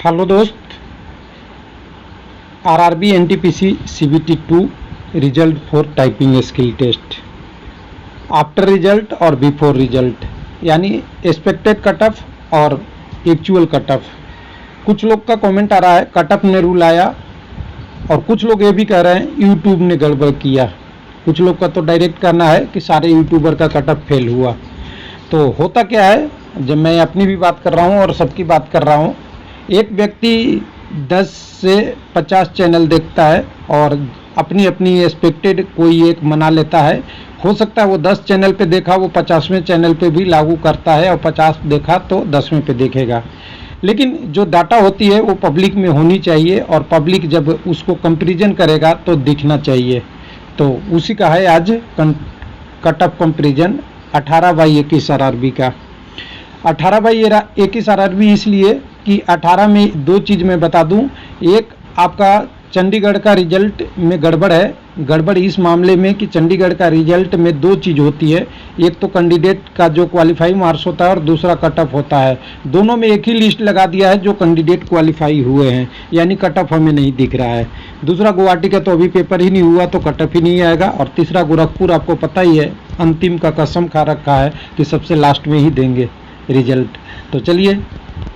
Hello दोस्त, RRB NTPC CBT 2 result for typing skill test. After result और before result यानी expected cut off और actual cut off. कुछ लोग का कमेंट आ रहा है कट ऑफ ने रूल आया, और कुछ लोग ये भी कह रहे हैं यूट्यूब ने गड़बड़ किया। कुछ लोग का तो डायरेक्ट कहना है कि सारे यूट्यूबर का कट ऑफ फेल हुआ। तो होता क्या है, जब मैं अपनी भी बात कर रहा हूँ और सबकी बात कर रहा हूँ, एक व्यक्ति 10 से 50 चैनल देखता है और अपनी अपनी एक्सपेक्टेड कोई एक मना लेता है। हो सकता है वो 10 चैनल पे देखा वो 50वें चैनल पे भी लागू करता है, और 50 देखा तो 10वें पे देखेगा। लेकिन जो डाटा होती है वो पब्लिक में होनी चाहिए, और पब्लिक जब उसको कंपैरिजन करेगा तो दिखना चाहिए। तो उसी का है आज कट ऑफ कंपैरिजन 18/21 आरआरबी का। 18/21 आरआरबी इसलिए कि 18 में दो चीज़ मैं बता दूं। एक, आपका चंडीगढ़ का रिजल्ट में गड़बड़ है। गड़बड़ इस मामले में कि चंडीगढ़ का रिजल्ट में दो चीज़ होती है, एक तो कैंडिडेट का जो क्वालिफाई मार्क्स होता है और दूसरा कट ऑफ होता है। दोनों में एक ही लिस्ट लगा दिया है जो कैंडिडेट क्वालिफाई हुए हैं, यानी कट ऑफ हमें नहीं दिख रहा है। दूसरा, गुवाहाटी का तो अभी पेपर ही नहीं हुआ तो कट ऑफ ही नहीं आएगा। और तीसरा, गोरखपुर आपको पता ही है, अंतिम का कसम खा रखा है कि सबसे लास्ट में ही देंगे रिजल्ट। तो चलिए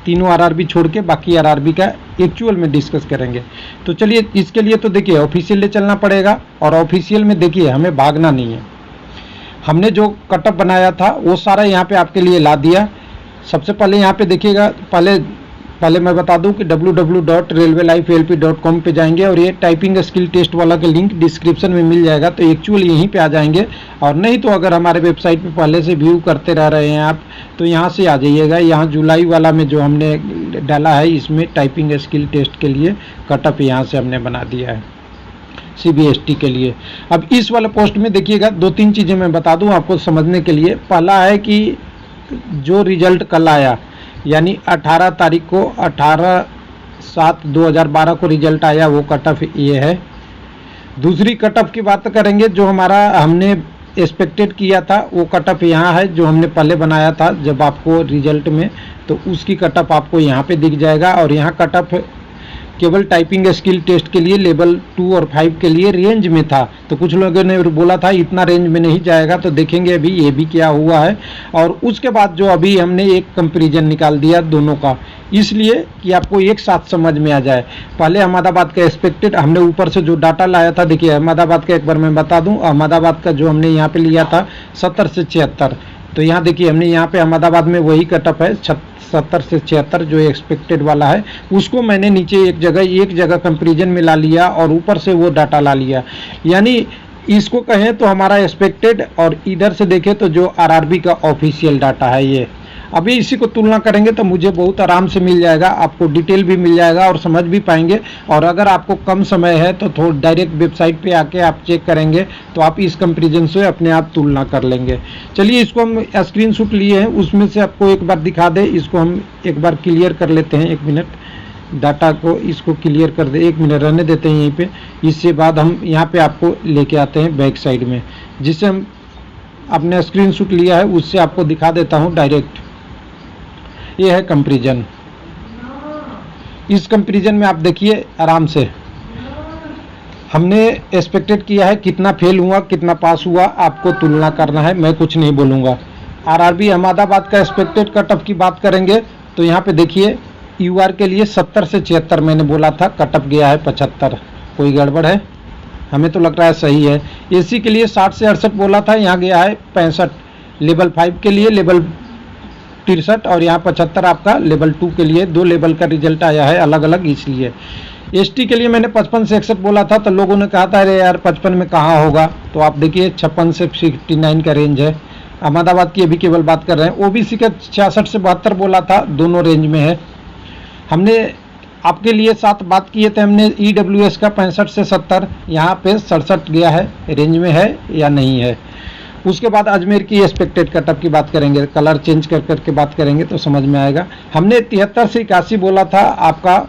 तीनों आरआरबी छोड़ के बाकी आरआरबी का एक्चुअल में डिस्कस करेंगे। तो चलिए, इसके लिए तो देखिए ऑफिशियल ले चलना पड़ेगा, और ऑफिशियल में देखिए हमें भागना नहीं है। हमने जो कट ऑफ बनाया था वो सारा यहाँ पे आपके लिए ला दिया। सबसे पहले यहाँ पे देखिएगा, पहले मैं बता दूं कि www.railwaylifeLP.com पे जाएंगे और ये टाइपिंग स्किल टेस्ट वाला का लिंक डिस्क्रिप्शन में मिल जाएगा, तो एक्चुअल यहीं पे आ जाएंगे। और नहीं तो अगर हमारे वेबसाइट पे पहले से व्यू करते रह रहे हैं आप, तो यहाँ से आ जाइएगा। यहाँ जुलाई वाला में जो हमने डाला है, इसमें टाइपिंग स्किल टेस्ट के लिए कट ऑफ यहाँ से हमने बना दिया है CBST के लिए। अब इस वाले पोस्ट में देखिएगा, 2-3 चीज़ें मैं बता दूँ आपको समझने के लिए। पहला है कि जो रिजल्ट कल आया, यानी 18 तारीख को 18/7/2012 को रिजल्ट आया, वो कट ऑफ ये है। दूसरी कट ऑफ की बात करेंगे, जो हमारा हमने एक्सपेक्टेड किया था वो कट ऑफ यहाँ है, जो हमने पहले बनाया था जब आपको रिजल्ट में, तो उसकी कट ऑफ आपको यहाँ पे दिख जाएगा। और यहाँ कट ऑफ केवल टाइपिंग स्किल टेस्ट के लिए लेवल 2 और 5 के लिए रेंज में था। तो कुछ लोगों ने बोला था इतना रेंज में नहीं जाएगा, तो देखेंगे अभी ये भी क्या हुआ है। और उसके बाद जो अभी हमने एक कंपैरिजन निकाल दिया दोनों का, इसलिए कि आपको एक साथ समझ में आ जाए। पहले अहमदाबाद का एक्सपेक्टेड हमने ऊपर से जो डाटा लाया था, देखिए अहमदाबाद का एक बार मैं बता दूं, अहमदाबाद का जो हमने यहाँ पे लिया था 70 से 76, तो यहाँ देखिए हमने यहाँ पे अहमदाबाद में वही कट ऑफ है 70 से 76 जो एक्सपेक्टेड वाला है, उसको मैंने नीचे एक जगह कंपैरिजन में ला लिया और ऊपर से वो डाटा ला लिया। यानी इसको कहें तो हमारा एक्सपेक्टेड, और इधर से देखें तो जो आरआरबी का ऑफिशियल डाटा है ये। अभी इसी को तुलना करेंगे तो मुझे बहुत आराम से मिल जाएगा, आपको डिटेल भी मिल जाएगा और समझ भी पाएंगे। और अगर आपको कम समय है तो थोड़ा डायरेक्ट वेबसाइट पे आके आप चेक करेंगे, तो आप इस कंपैरिजन से अपने आप तुलना कर लेंगे। चलिए, इसको हम स्क्रीनशॉट लिए हैं, उसमें से आपको एक बार दिखा दे। इसको हम एक बार क्लियर कर लेते हैं, 1 मिनट डाटा को इसको क्लियर कर दे, 1 मिनट रहने देते हैं यहीं पे। इससे बाद हम यहाँ पे आपको लेके आते हैं बैक साइड में, जिससे हम अपने स्क्रीनशॉट लिया है उससे आपको दिखा देता हूँ डायरेक्ट। ये है कंपैरिजन। इस कंपैरिजन में आप देखिए आराम से, हमने एक्सपेक्टेड किया है कितना फेल हुआ कितना पास हुआ, आपको तुलना करना है, मैं कुछ नहीं बोलूँगा। आरआरबी अहमदाबाद का एक्सपेक्टेड कट ऑफ की बात करेंगे तो यहाँ पे देखिए UR के लिए 70 से 76 मैंने बोला था, कट ऑफ गया है 75। कोई गड़बड़ है? हमें तो लग रहा है सही है। AC के लिए 60 से 68 बोला था, यहाँ गया है 65। लेवल 5 के लिए लेवल 63, और यहाँ 75 आपका लेवल 2 के लिए। 2 लेवल का रिजल्ट आया है अलग अलग, इसलिए। ST के लिए मैंने 55 से 61 बोला था, तो लोगों ने कहा था अरे यार 55 में कहाँ होगा, तो आप देखिए 56 से 69 का रेंज है। अहमदाबाद की अभी केवल बात कर रहे हैं। OBC का 66 से 72 बोला था, दोनों रेंज में है। हमने आपके लिए साथ बात किए थे हमने EWS का 65 से 70, यहाँ पे 67 गया है, रेंज में है या नहीं है। उसके बाद अजमेर की एक्सपेक्टेड कट ऑफ की बात करेंगे, कलर चेंज कर करके बात करेंगे तो समझ में आएगा। हमने 73 से 81 बोला था आपका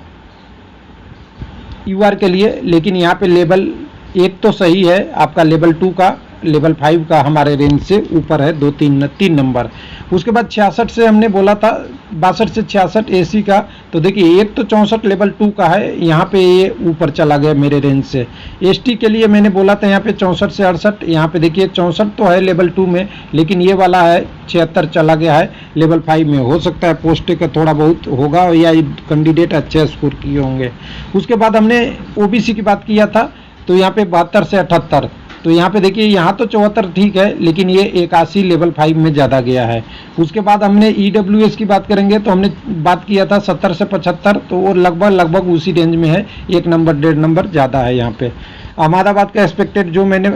UR के लिए, लेकिन यहाँ पे लेवल 1 तो सही है आपका, लेवल 2 का लेवल 5 का हमारे रेंज से ऊपर है, 3 नंबर। उसके बाद 66 से हमने बोला था 62 से 66 एसी का, तो देखिए एक तो 64 लेवल 2 का है, यहाँ पे ये ऊपर चला गया मेरे रेंज से। एसटी के लिए मैंने बोला था यहाँ पे 64 से 68, यहाँ पे देखिए 64 तो है लेवल 2 में, लेकिन ये वाला है 76 चला गया है लेवल 5 में। हो सकता है पोस्ट का थोड़ा बहुत होगा या कैंडिडेट अच्छे स्कोर किए होंगे। उसके बाद हमने ओबीसी की बात किया था, तो यहाँ पे 72 से 78, तो यहाँ पे देखिए यहाँ तो 74 ठीक है, लेकिन ये 81 लेवल 5 में ज़्यादा गया है। उसके बाद हमने ईडब्ल्यूएस की बात करेंगे तो हमने बात किया था 70 से 75, तो वो लगभग उसी रेंज में है, 1 नंबर 1.5 नंबर ज़्यादा है यहाँ पे। अहमदाबाद का एक्सपेक्टेड जो मैंने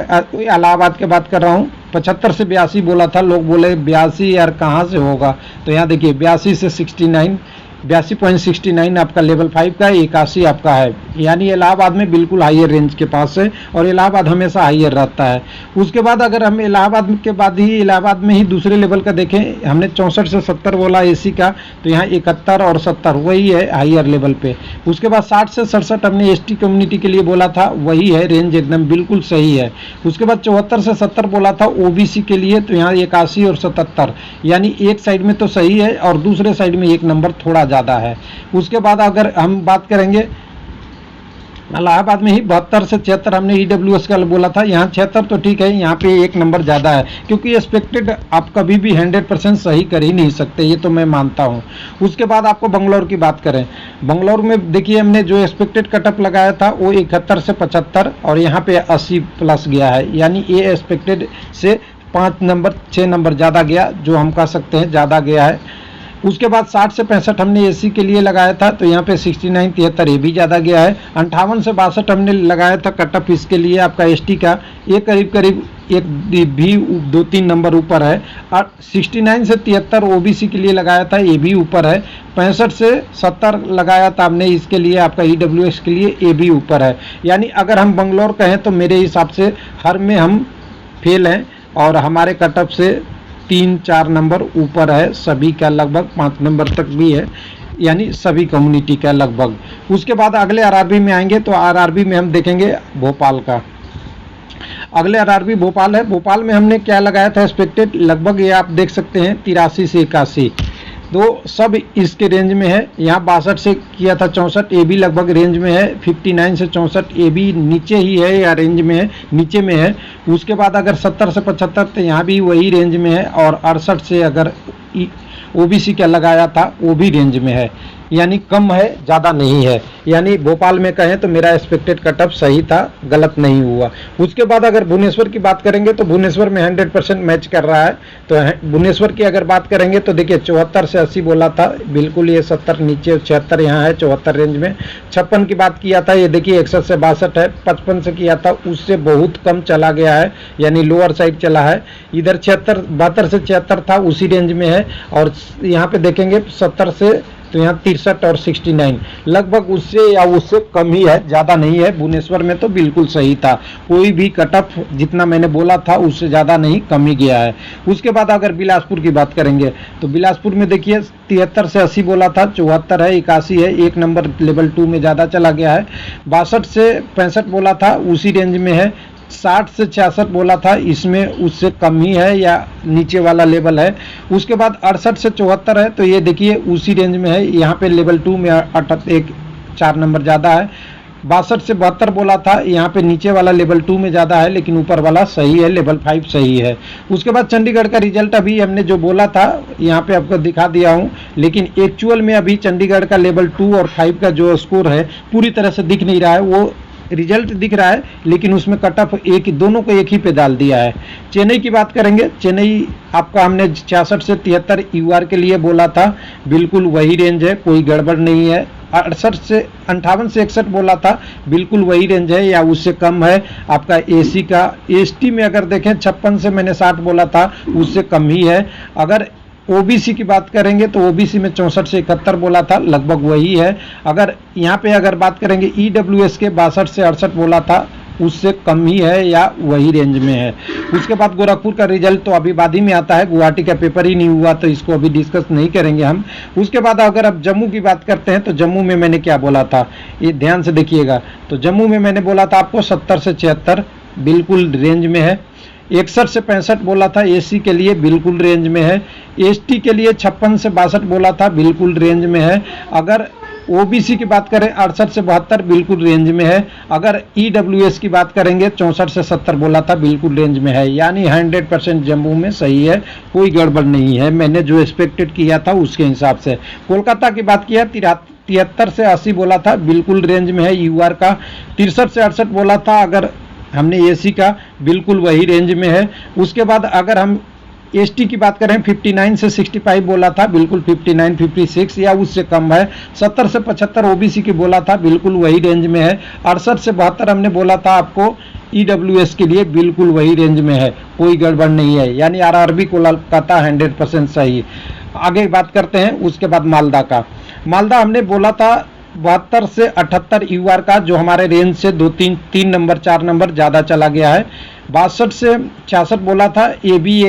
इलाहाबाद की बात कर रहा हूँ 75 से 82 बोला था, लोग बोले 82 यार कहाँ से होगा, तो यहाँ देखिए 82 से 69, 82.69 आपका लेवल 5 का है, 81 आपका है, यानी इलाहाबाद में बिल्कुल हाइयर रेंज के पास है और इलाहाबाद हमेशा हाइयर रहता है। उसके बाद अगर हम इलाहाबाद के बाद ही इलाहाबाद में ही दूसरे लेवल का देखें, हमने 64 से 70 बोला एसी का, तो यहाँ 71 और 70 वही है हाइयर लेवल पे। उसके बाद 60 से 67 हमने एसटी कम्युनिटी के लिए बोला था, वही है रेंज एकदम बिल्कुल सही है। उसके बाद 74 से 70 बोला था ओबीसी के लिए, तो यहाँ 81 और 77, यानी एक साइड में तो सही है और दूसरे साइड में 1 नंबर थोड़ा ज़्यादा है। उसके बाद अगर हम बात करेंगे इलाहाबाद में ही 72 से 76 हमने ईडब्ल्यूएस का बोला था, यहाँ 76 तो ठीक है, यहाँ पे 1 नंबर ज़्यादा है, क्योंकि एक्सपेक्टेड आप कभी भी 100% सही कर ही नहीं सकते, ये तो मैं मानता हूँ। उसके बाद आपको बंगलौर की बात करें, बंगलौर में देखिए हमने जो एक्सपेक्टेड कटअप लगाया था वो 71 से 75 और यहाँ पे 80 प्लस गया है, यानी ये एक्सपेक्टेड से 5 नंबर 6 नंबर ज़्यादा गया, जो हम कह सकते हैं ज़्यादा गया है। उसके बाद 60 से 65 हमने एसी के लिए लगाया था, तो यहाँ पे 69 73 ये भी ज़्यादा गया है। 58 से 62 हमने लगाया था कटअप इसके लिए आपका एसटी का, ये करीब एक भी 2-3 नंबर ऊपर है। और 69 से 73 ओबीसी के लिए लगाया था, ये भी ऊपर है। 65 से 70 लगाया था हमने इसके लिए आपका ईडब्ल्यूएस के लिए, ये भी ऊपर है। यानी अगर हम बंगलौर कहें तो मेरे हिसाब से हर में हम फेल हैं और हमारे कटअप से 3-4 नंबर ऊपर है, सभी का लगभग 5 नंबर तक भी है, यानी सभी कम्युनिटी का लगभग। उसके बाद अगले आरआरबी में आएंगे तो आरआरबी में हम देखेंगे भोपाल का। अगले आरआरबी भोपाल है, भोपाल में हमने क्या लगाया था एक्सपेक्टेड, लगभग ये आप देख सकते हैं 83 से 81, तो सब इसके रेंज में है। यहाँ 62 से किया था 64, ये भी लगभग रेंज में है। 59 से 64 ये भी नीचे ही है या रेंज में है, नीचे में है। उसके बाद अगर 70 से 75 तो यहाँ भी वही रेंज में है, और 68 से अगर ओबीसी का लगाया था वो भी रेंज में है, यानी कम है ज़्यादा नहीं है। यानी भोपाल में कहें तो मेरा एक्सपेक्टेड कटअप सही था, गलत नहीं हुआ। उसके बाद अगर भुवनेश्वर की बात करेंगे तो भुवनेश्वर में 100% मैच कर रहा है। तो भुवनेश्वर की अगर बात करेंगे तो देखिए 74 से 80 बोला था, बिल्कुल ये 70 नीचे, 76 यहाँ है, 74 रेंज में। 56 की बात किया था, ये देखिए 61 से 62 है। 55 से किया था, उससे बहुत कम चला गया है, यानी लोअर साइड चला है। इधर 72 से 76 था, उसी रेंज में है। और यहाँ पे देखेंगे 70 से, तो यहाँ 63 और 69 लगभग उससे या उससे कम ही है, ज़्यादा नहीं है। भुवनेश्वर में तो बिल्कुल सही था, कोई भी कटअप जितना मैंने बोला था उससे ज़्यादा नहीं, कम ही गया है। उसके बाद अगर बिलासपुर की बात करेंगे तो बिलासपुर में देखिए 73 से 80 बोला था, 74 है, 81 है, 1 नंबर लेवल 2 में ज़्यादा चला गया है। 62 से 65 बोला था, उसी रेंज में है। 60 से 66 बोला था, इसमें उससे कम ही है या नीचे वाला लेवल है। उसके बाद 68 से 74 है, तो ये देखिए उसी रेंज में है। यहाँ पे लेवल 2 में 4 नंबर ज़्यादा है। 62 से 72 बोला था, यहाँ पे नीचे वाला लेवल 2 में ज़्यादा है, लेकिन ऊपर वाला सही है, लेवल 5 सही है। उसके बाद चंडीगढ़ का रिजल्ट अभी हमने जो बोला था यहाँ पे आपको दिखा दिया हूँ, लेकिन एक्चुअल में अभी चंडीगढ़ का लेवल 2 और 5 का जो स्कोर है पूरी तरह से दिख नहीं रहा है। वो रिजल्ट दिख रहा है, लेकिन उसमें कटअप दोनों को एक ही पे डाल दिया है। चेन्नई की बात करेंगे, चेन्नई आपका हमने 66 से 73 यूआर के लिए बोला था, बिल्कुल वही रेंज है, कोई गड़बड़ नहीं है। 58 से 61 बोला था, बिल्कुल वही रेंज है या उससे कम है। आपका एसी का, एसटी में अगर देखें 56 से मैंने 60 बोला था, उससे कम ही है। अगर ओबीसी की बात करेंगे तो ओबीसी में 64 से 71 बोला था, लगभग वही है। अगर यहाँ पे अगर बात करेंगे ईडब्ल्यूएस के 62 से 68 बोला था, उससे कम ही है या वही रेंज में है। उसके बाद गोरखपुर का रिजल्ट तो अभी बाद ही में आता है, गुवाहाटी का पेपर ही नहीं हुआ, तो इसको अभी डिस्कस नहीं करेंगे हम। उसके बाद अगर अब जम्मू की बात करते हैं तो जम्मू में मैंने क्या बोला था, ये ध्यान से देखिएगा। तो जम्मू में मैंने बोला था आपको 70 से 76 बिल्कुल रेंज में है। 61 से 65 बोला था एसी के लिए, बिल्कुल रेंज में है। एसटी के लिए 56 से 62 बोला था, बिल्कुल रेंज में है। अगर ओबीसी की बात करें 68 से 72 बिल्कुल रेंज में है। अगर ईडब्ल्यूएस की बात करेंगे 64 से 70 बोला था, बिल्कुल रेंज में है। यानी 100% जम्मू में सही है, कोई गड़बड़ नहीं है, मैंने जो एक्सपेक्टेड किया था उसके हिसाब से। कोलकाता की बात किया 73 से 80 बोला था, बिल्कुल रेंज में है यूआर का। 63 से 68 बोला था अगर हमने एसी का, बिल्कुल वही रेंज में है। उसके बाद अगर हम एसटी की बात करें 59 से 65 बोला था, बिल्कुल 59 56 या उससे कम है। 70 से 75 ओबीसी की बोला था, बिल्कुल वही रेंज में है। 68 से 72 हमने बोला था आपको ईडब्ल्यूएस के लिए, बिल्कुल वही रेंज में है, कोई गड़बड़ नहीं है। यानी आरआरबी कोलकाता 100% सही। आगे बात करते हैं उसके बाद मालदा का। मालदा हमने बोला था 72 से 78 यूआर का, जो हमारे रेंज से 3 नंबर 4 नंबर ज़्यादा चला गया है। 62 से 66 बोला था, ये भी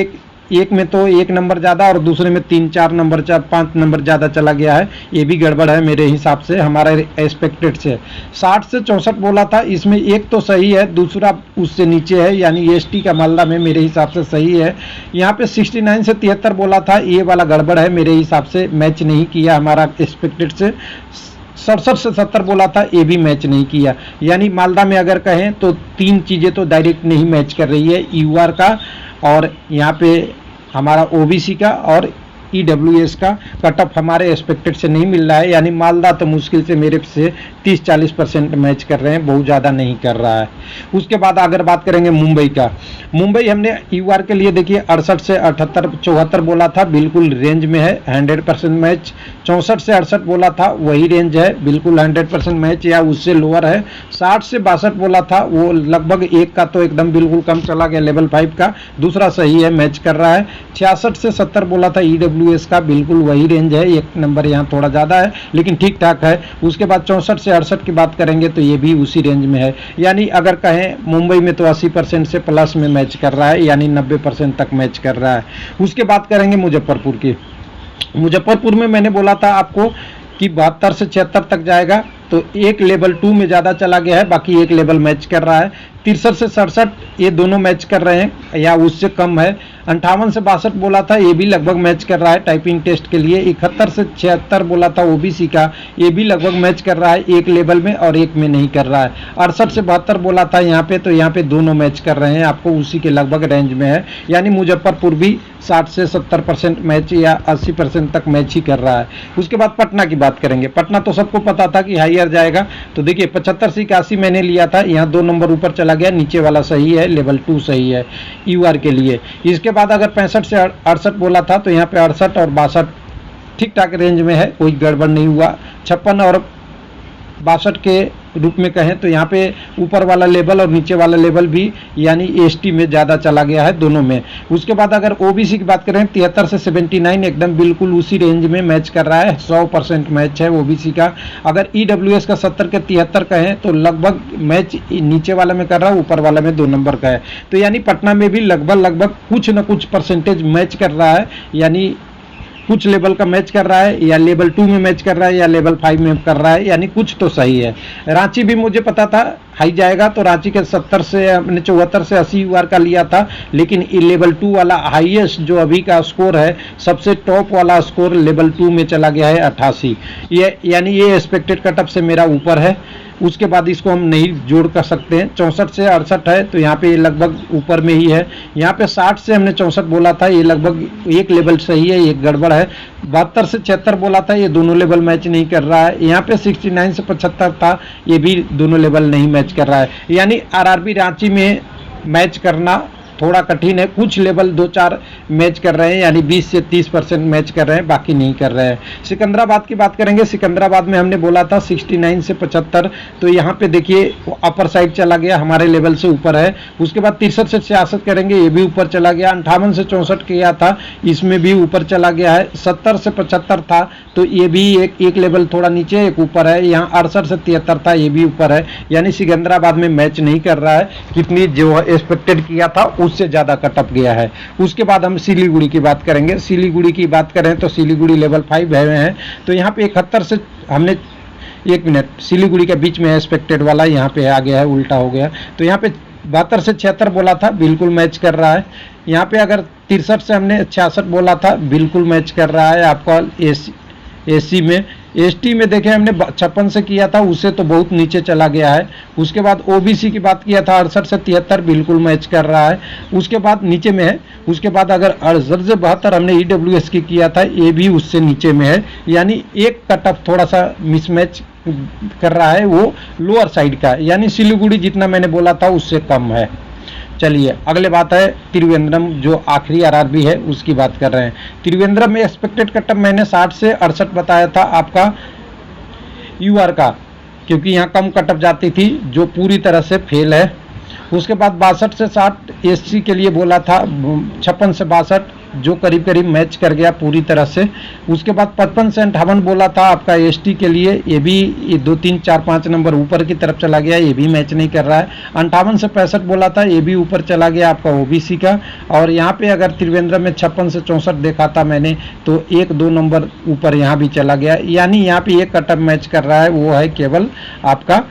एक में तो 1 नंबर ज़्यादा और दूसरे में 3-4 नंबर 4-5 नंबर ज़्यादा चला गया है, ये भी गड़बड़ है मेरे हिसाब से, हमारे एक्सपेक्टेड से। 60 से 64 बोला था, इसमें एक तो सही है, दूसरा उससे नीचे है, यानी एसटी का मालदा में मेरे हिसाब से सही है। यहाँ पे 69 से 73 बोला था, ये वाला गड़बड़ है मेरे हिसाब से, मैच नहीं किया हमारा एक्सपेक्टेड से। 67 से 70 बोला था, ये भी मैच नहीं किया। यानी मालदा में अगर कहें तो 3 चीज़ें तो डायरेक्ट नहीं मैच कर रही है, यूआर का और यहाँ पे हमारा ओबीसी का और ईडब्ल्यूएस का कट ऑफ हमारे एक्सपेक्टेड से नहीं मिल रहा है। यानी मालदा तो मुश्किल से मेरे से 30-40% मैच कर रहे हैं, बहुत ज़्यादा नहीं कर रहा है। उसके बाद अगर बात करेंगे मुंबई का, मुंबई हमने यूआर के लिए देखिए 68 से 78 74 बोला था, बिल्कुल रेंज में है, 100% मैच। 64 से 68 बोला था, वही रेंज है, बिल्कुल 100% मैच या उससे लोअर है। 60 से 62 बोला था, वो लगभग एक का तो एकदम बिल्कुल कम चला गया, लेवल 5 का, दूसरा सही है, मैच कर रहा है। 66 से 70 बोला था ईडब्ल्यूएस का, बिल्कुल वही रेंज है, 1 नंबर यहाँ थोड़ा ज़्यादा है लेकिन ठीक ठाक है। उसके बाद 64 से 68 की बात करेंगे तो ये भी उसी रेंज में है। यानी अगर कहें मुंबई में तो 80% से प्लस में मैच कर रहा है, यानी 90% तक मैच कर रहा है। उसके बाद करेंगे मुजफ्फरपुर की। मुजफ्फरपुर में मैंने बोला था आपको कि 72 से 76 तक जाएगा, तो एक लेवल 2 में ज़्यादा चला गया है, बाकी एक लेवल मैच कर रहा है। 63 से 67 ये दोनों मैच कर रहे हैं या उससे कम है। 58 से 62 बोला था, ये भी लगभग मैच कर रहा है टाइपिंग टेस्ट के लिए। 71 से 76 बोला था ओबीसी का, ये भी लगभग मैच कर रहा है, एक लेवल में और एक में नहीं कर रहा है। 68 से 72 बोला था यहाँ पे, तो यहाँ पे दोनों मैच कर रहे हैं, आपको उसी के लगभग रेंज में है। यानी मुजफ्फरपुर भी 60 से 70% मैच या 80% तक मैच ही कर रहा है। उसके बाद पटना की बात करेंगे। पटना तो सबको पता था कि हाईयर जाएगा, तो देखिए 75 से 81 मैंने लिया था, यहाँ 2 नंबर ऊपर चला गया, नीचे वाला सही है, लेवल 2 सही है यूआर के लिए। इसके बाद अगर 65 से 68 बोला था, तो यहाँ पे 68 और 62 ठीक ठाक रेंज में है, कोई गड़बड़ नहीं हुआ। 56 और 62 के रूप में कहें तो यहाँ पे ऊपर वाला लेवल और नीचे वाला लेवल भी यानी एसटी में ज़्यादा चला गया है दोनों में। उसके बाद अगर ओबीसी की बात करें 73 से 79 एकदम बिल्कुल उसी रेंज में मैच कर रहा है, 100% मैच है ओबीसी का। अगर ईडब्ल्यूएस का 70 के 73 कहें तो लगभग मैच नीचे वाला में कर रहा है, ऊपर वाला में 2 नंबर का है। तो यानी पटना में भी लगभग कुछ न कुछ परसेंटेज मैच कर रहा है, यानी कुछ लेवल का मैच कर रहा है, या लेवल 2 में मैच कर रहा है, या लेवल 5 में कर रहा है, यानी कुछ तो सही है। रांची भी मुझे पता था हाई जाएगा, तो रांची के 70 से हमने 74 से 80 यूआर का लिया था, लेकिन लेवल 2 वाला हाईएस्ट जो अभी का स्कोर है, सबसे टॉप वाला स्कोर लेवल 2 में चला गया है 88। ये यानी ये एक्सपेक्टेड कटअप से मेरा ऊपर है। उसके बाद इसको हम नहीं जोड़ कर सकते हैं। 64 से 68 है, तो यहाँ पे ये लगभग ऊपर में ही है। यहाँ पे 60 से हमने 64 बोला था, ये लगभग एक लेवल सही है, एक गड़बड़ है। 72 से 76 बोला था, ये दोनों लेवल मैच नहीं कर रहा है। यहाँ पे 69 से 75 था, ये भी दोनों लेवल नहीं मैच कर रहा है। यानी आरआरबी रांची में मैच करना थोड़ा कठिन है, कुछ लेवल 2-4 मैच कर रहे हैं, यानी 20 से 30% मैच कर रहे हैं, बाकी नहीं कर रहे हैं। सिकंदराबाद की बात करेंगे। सिकंदराबाद में हमने बोला था 69 से 75, तो यहाँ पे देखिए अपर साइड चला गया, हमारे लेवल से ऊपर है। उसके बाद 63 से 66 करेंगे, ये भी ऊपर चला गया। 58 से 64 किया था, इसमें भी ऊपर चला गया है। 70 से 75 था, तो ये भी एक लेवल थोड़ा नीचे एक ऊपर है। यहाँ 68 से 73 था, ये भी ऊपर है। यानी सिकंदराबाद में मैच नहीं कर रहा है, कितनी जो एक्सपेक्टेड किया था उससे ज़्यादा कटअप गया है। उसके बाद हम सिलीगुड़ी की बात करेंगे। सिलीगुड़ी की बात करें तो सिलीगुड़ी लेवल 5 है, तो यहाँ पे 71 से हमने 1 मिनट सिलीगुड़ी के बीच में एक्सपेक्टेड वाला यहाँ पे आ गया है, उल्टा हो गया। तो यहाँ पे 72 से 76 बोला था, बिल्कुल मैच कर रहा है। यहाँ पे अगर 63 से हमने 66 बोला था, बिल्कुल मैच कर रहा है आपका एसी में। एसटी में देखें हमने 56 से किया था, उससे तो बहुत नीचे चला गया है। उसके बाद ओबीसी की बात किया था 68 से 73, बिल्कुल मैच कर रहा है। उसके बाद नीचे में है। उसके बाद अगर 68 से 72 हमने ईडब्ल्यूएस की किया था, ये भी उससे नीचे में है। यानी एक कट ऑफ थोड़ा सा मिसमैच कर रहा है, वो लोअर साइड का, यानी सिलीगुड़ी जितना मैंने बोला था उससे कम है। चलिए अगले बात है त्रिवेंद्रम, जो आखिरी आरआरबी है उसकी बात कर रहे हैं। त्रिवेंद्रम में एक्सपेक्टेड कटअप मैंने 60 से 68 बताया था आपका यूआर का, क्योंकि यहाँ कम कटअप जाती थी, जो पूरी तरह से फेल है। उसके बाद 62 से 60 एससी के लिए बोला था, 56 से 62 जो करीब करीब मैच कर गया पूरी तरह से। उसके बाद 55 से 58 बोला था आपका एसटी के लिए, ये भी 2 3 4 5 नंबर ऊपर की तरफ चला गया, ये भी मैच नहीं कर रहा है। 58 से 65 बोला था, ये भी ऊपर चला गया आपका ओबीसी का। और यहाँ पे अगर त्रिवेंद्रम में 56 से 64 देखा था मैंने, तो 1-2 नंबर ऊपर यहाँ भी चला गया। यानी यहाँ पे एक कटअप मैच कर रहा है, वो है केवल आपका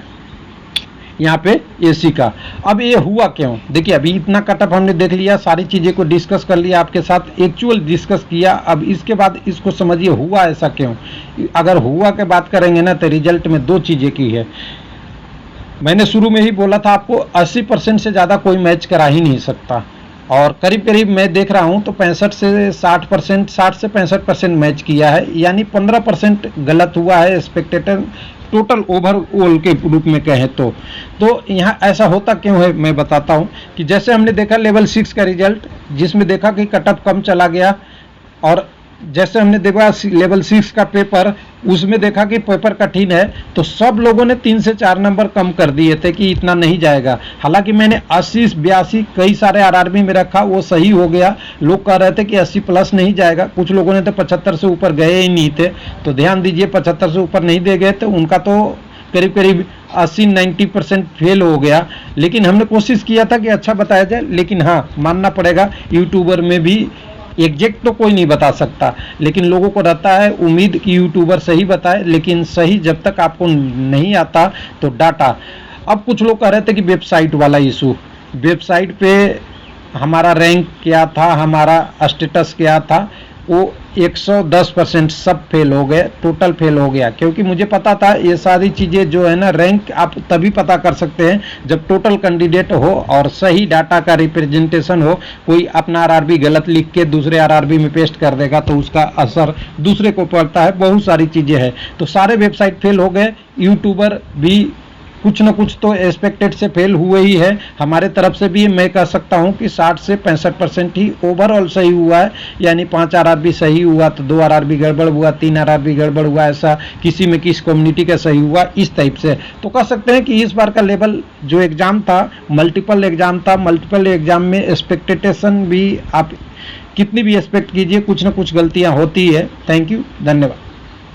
यहाँ पे एसी का। अब ये हुआ क्यों? देखिए अभी इतना कटअप हमने देख लिया, सारी चीज़ें को डिस्कस कर लिया आपके साथ, एक्चुअल डिस्कस किया। अब इसके बाद इसको समझिए हुआ ऐसा क्यों। अगर हुआ के बात करेंगे ना, तो रिजल्ट में 2 चीज़ें की है। मैंने शुरू में ही बोला था आपको 80% से ज़्यादा कोई मैच करा ही नहीं सकता, और करीब करीब मैं देख रहा हूं तो 65 से 60%, 60 से 65% मैच किया है। यानी 15% गलत हुआ है एक्सपेक्टेड टोटल ओवरऑल के रूप में कहें तो यहाँ ऐसा होता क्यों है मैं बताता हूं। कि जैसे हमने देखा लेवल 6 का रिजल्ट, जिसमें देखा कि कटअप कम चला गया, और जैसे हमने देखा लेवल 6 का पेपर, उसमें देखा कि पेपर कठिन है, तो सब लोगों ने 3 से 4 नंबर कम कर दिए थे कि इतना नहीं जाएगा। हालांकि मैंने 80 82 कई सारे आरआरबी में रखा, वो सही हो गया। लोग कह रहे थे कि 80 प्लस नहीं जाएगा, कुछ लोगों ने तो 75 से ऊपर गए ही नहीं थे। तो ध्यान दीजिए, 75 से ऊपर नहीं दे गए तो उनका तो करीब करीब 80-90% फेल हो गया। लेकिन हमने कोशिश किया था कि अच्छा बताया जाए। लेकिन हाँ, मानना पड़ेगा यूट्यूबर में भी एग्जैक्ट तो कोई नहीं बता सकता, लेकिन लोगों को रहता है उम्मीद कि यूट्यूबर सही बताए। लेकिन सही जब तक आपको नहीं आता तो डाटा। अब कुछ लोग कह रहे थे कि वेबसाइट वाला इशू, वेबसाइट पे हमारा रैंक क्या था, हमारा स्टेटस क्या था, वो 110% सब फेल हो गए, टोटल फेल हो गया। क्योंकि मुझे पता था ये सारी चीज़ें जो है ना, रैंक आप तभी पता कर सकते हैं जब टोटल कैंडिडेट हो और सही डाटा का रिप्रेजेंटेशन हो। कोई अपना आरआरबी गलत लिख के दूसरे आरआरबी में पेस्ट कर देगा तो उसका असर दूसरे को पड़ता है, बहुत सारी चीज़ें हैं। तो सारे वेबसाइट फेल हो गए, यूट्यूबर भी कुछ न कुछ तो एक्सपेक्टेड से फेल हुए ही है। हमारे तरफ से भी मैं कह सकता हूं कि 60 से 65% ही ओवरऑल सही हुआ है। यानी 5 आरआरबी सही हुआ तो 2 आरआरबी गड़बड़ हुआ, 3 आरआरबी गड़बड़ हुआ, ऐसा किसी में किस कम्युनिटी का सही हुआ, इस टाइप से। तो कह सकते हैं कि इस बार का लेवल जो एग्ज़ाम था, मल्टीपल एग्ज़ाम था। मल्टीपल एग्ज़ाम में एक्सपेक्टेशन भी आप कितनी भी एक्सपेक्ट कीजिए, कुछ न कुछ गलतियाँ होती है। थैंक यू, धन्यवाद।